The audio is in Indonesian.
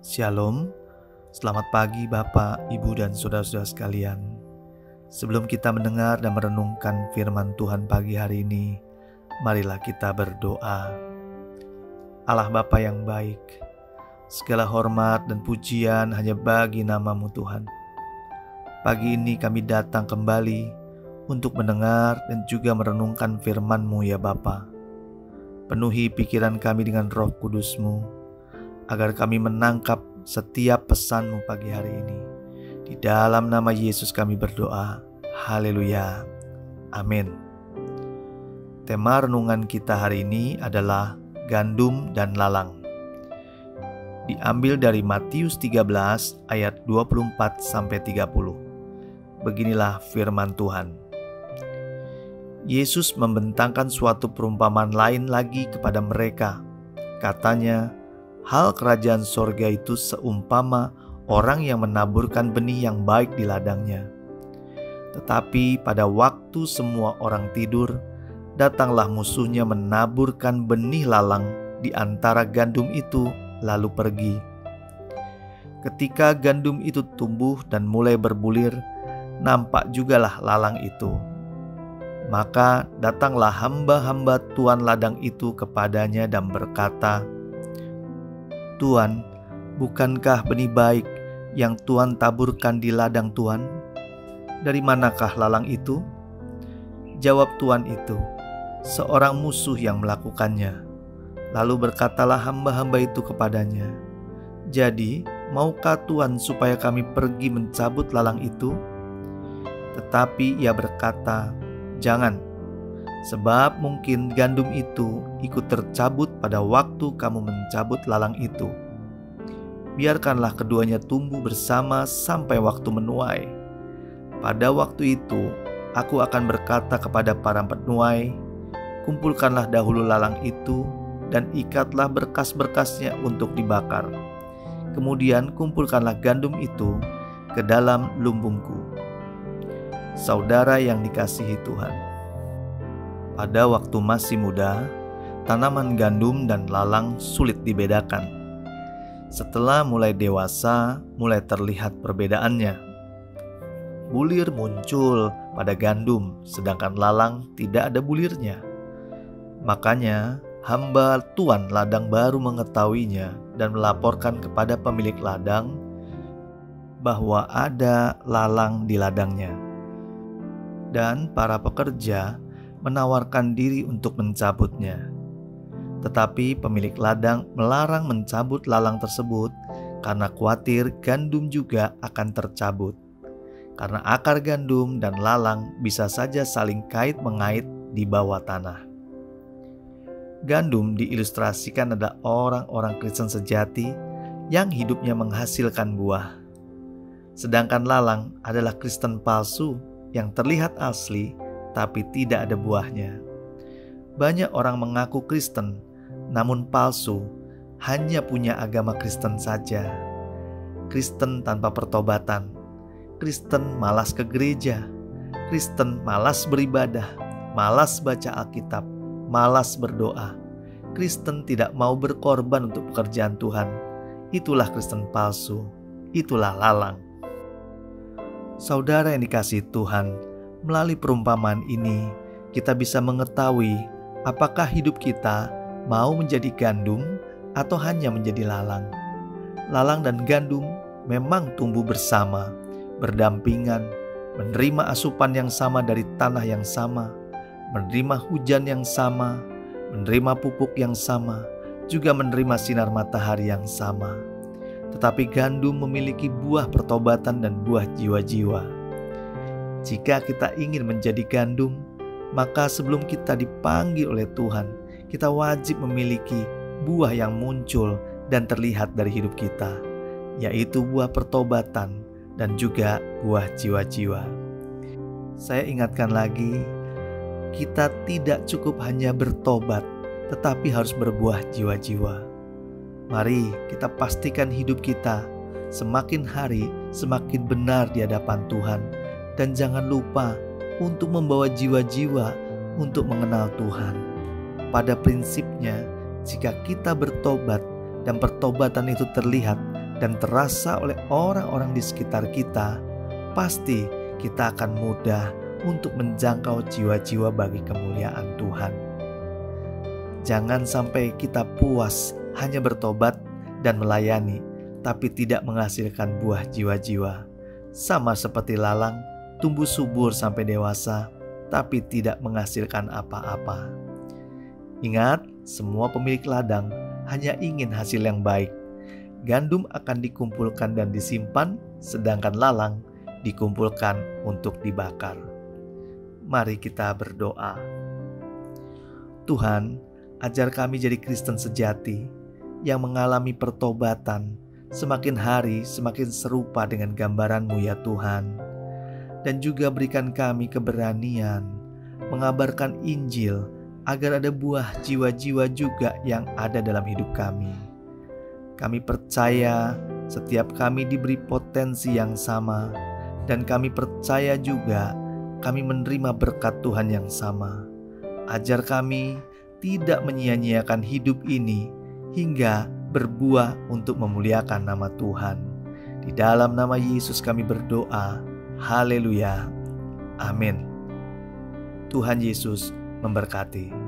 Shalom, selamat pagi Bapak, Ibu, dan saudara-saudara sekalian. Sebelum kita mendengar dan merenungkan firman Tuhan pagi hari ini, marilah kita berdoa. Allah Bapa yang baik, segala hormat dan pujian hanya bagi nama-Mu Tuhan. Pagi ini kami datang kembali untuk mendengar dan juga merenungkan firman-Mu ya Bapa. Penuhi pikiran kami dengan Roh Kudus-Mu, agar kami menangkap setiap pesan-Mu pagi hari ini. Di dalam nama Yesus kami berdoa. Haleluya. Amin. Tema renungan kita hari ini adalah gandum dan lalang. Diambil dari Matius 13 ayat 24-30. Beginilah firman Tuhan. Yesus membentangkan suatu perumpamaan lain lagi kepada mereka. Katanya, hal kerajaan sorga itu seumpama orang yang menaburkan benih yang baik di ladangnya. Tetapi pada waktu semua orang tidur, datanglah musuhnya menaburkan benih lalang di antara gandum itu, lalu pergi. Ketika gandum itu tumbuh dan mulai berbulir, nampak jugalah lalang itu. Maka datanglah hamba-hamba tuan ladang itu kepadanya dan berkata, Tuan, bukankah benih baik yang Tuan taburkan di ladang Tuan? Dari manakah lalang itu? Jawab tuan itu, seorang musuh yang melakukannya. Lalu berkatalah hamba-hamba itu kepadanya, jadi, maukah Tuan supaya kami pergi mencabut lalang itu? Tetapi ia berkata, jangan, sebab mungkin gandum itu ikut tercabut pada waktu kamu mencabut lalang itu. Biarkanlah keduanya tumbuh bersama sampai waktu menuai. Pada waktu itu, aku akan berkata kepada para penuai, kumpulkanlah dahulu lalang itu dan ikatlah berkas-berkasnya untuk dibakar. Kemudian kumpulkanlah gandum itu ke dalam lumbungku. Saudara yang dikasihi Tuhan, pada waktu masih muda, tanaman gandum dan lalang sulit dibedakan. Setelah mulai dewasa, mulai terlihat perbedaannya. Bulir muncul pada gandum, sedangkan lalang tidak ada bulirnya. Makanya, hamba tuan ladang baru mengetahuinya dan melaporkan kepada pemilik ladang bahwa ada lalang di ladangnya. Dan para pekerja menawarkan diri untuk mencabutnya. Tetapi pemilik ladang melarang mencabut lalang tersebut karena khawatir gandum juga akan tercabut. Karena akar gandum dan lalang bisa saja saling kait-mengait di bawah tanah. Gandum diilustrasikan ada orang-orang Kristen sejati yang hidupnya menghasilkan buah. Sedangkan lalang adalah Kristen palsu yang terlihat asli tapi tidak ada buahnya. Banyak orang mengaku Kristen namun palsu, hanya punya agama Kristen saja. Kristen tanpa pertobatan, Kristen malas ke gereja, Kristen malas beribadah, malas baca Alkitab, malas berdoa. Kristen tidak mau berkorban untuk pekerjaan Tuhan. Itulah Kristen palsu, itulah lalang. Saudara yang dikasihi Tuhan, melalui perumpamaan ini kita bisa mengetahui apakah hidup kita mau menjadi gandum atau hanya menjadi lalang. Lalang dan gandum memang tumbuh bersama, berdampingan, menerima asupan yang sama dari tanah yang sama, menerima hujan yang sama, menerima pupuk yang sama, juga menerima sinar matahari yang sama. Tetapi gandum memiliki buah pertobatan dan buah jiwa-jiwa. Jika kita ingin menjadi gandum, maka sebelum kita dipanggil oleh Tuhan, kita wajib memiliki buah yang muncul dan terlihat dari hidup kita, yaitu buah pertobatan dan juga buah jiwa-jiwa. Saya ingatkan lagi, kita tidak cukup hanya bertobat, tetapi harus berbuah jiwa-jiwa. Mari kita pastikan hidup kita semakin hari semakin benar di hadapan Tuhan. Dan jangan lupa untuk membawa jiwa-jiwa untuk mengenal Tuhan. Pada prinsipnya, jika kita bertobat dan pertobatan itu terlihat, dan terasa oleh orang-orang di sekitar kita, pasti kita akan mudah untuk menjangkau jiwa-jiwa bagi kemuliaan Tuhan. Jangan sampai kita puas hanya bertobat dan melayani, tapi tidak menghasilkan buah jiwa-jiwa. Sama seperti lalang, tumbuh subur sampai dewasa, tapi tidak menghasilkan apa-apa. Ingat, semua pemilik ladang hanya ingin hasil yang baik. Gandum akan dikumpulkan dan disimpan, sedangkan lalang dikumpulkan untuk dibakar. Mari kita berdoa. Tuhan, ajar kami jadi Kristen sejati yang mengalami pertobatan, semakin hari semakin serupa dengan gambaran-Mu ya Tuhan. Dan juga berikan kami keberanian mengabarkan Injil agar ada buah jiwa-jiwa juga yang ada dalam hidup kami. Kami percaya setiap kami diberi potensi yang sama, dan kami percaya juga kami menerima berkat Tuhan yang sama. Ajar kami tidak menyia-nyiakan hidup ini hingga berbuah untuk memuliakan nama Tuhan. Di dalam nama Yesus kami berdoa. Haleluya. Amin. Tuhan Yesus memberkati.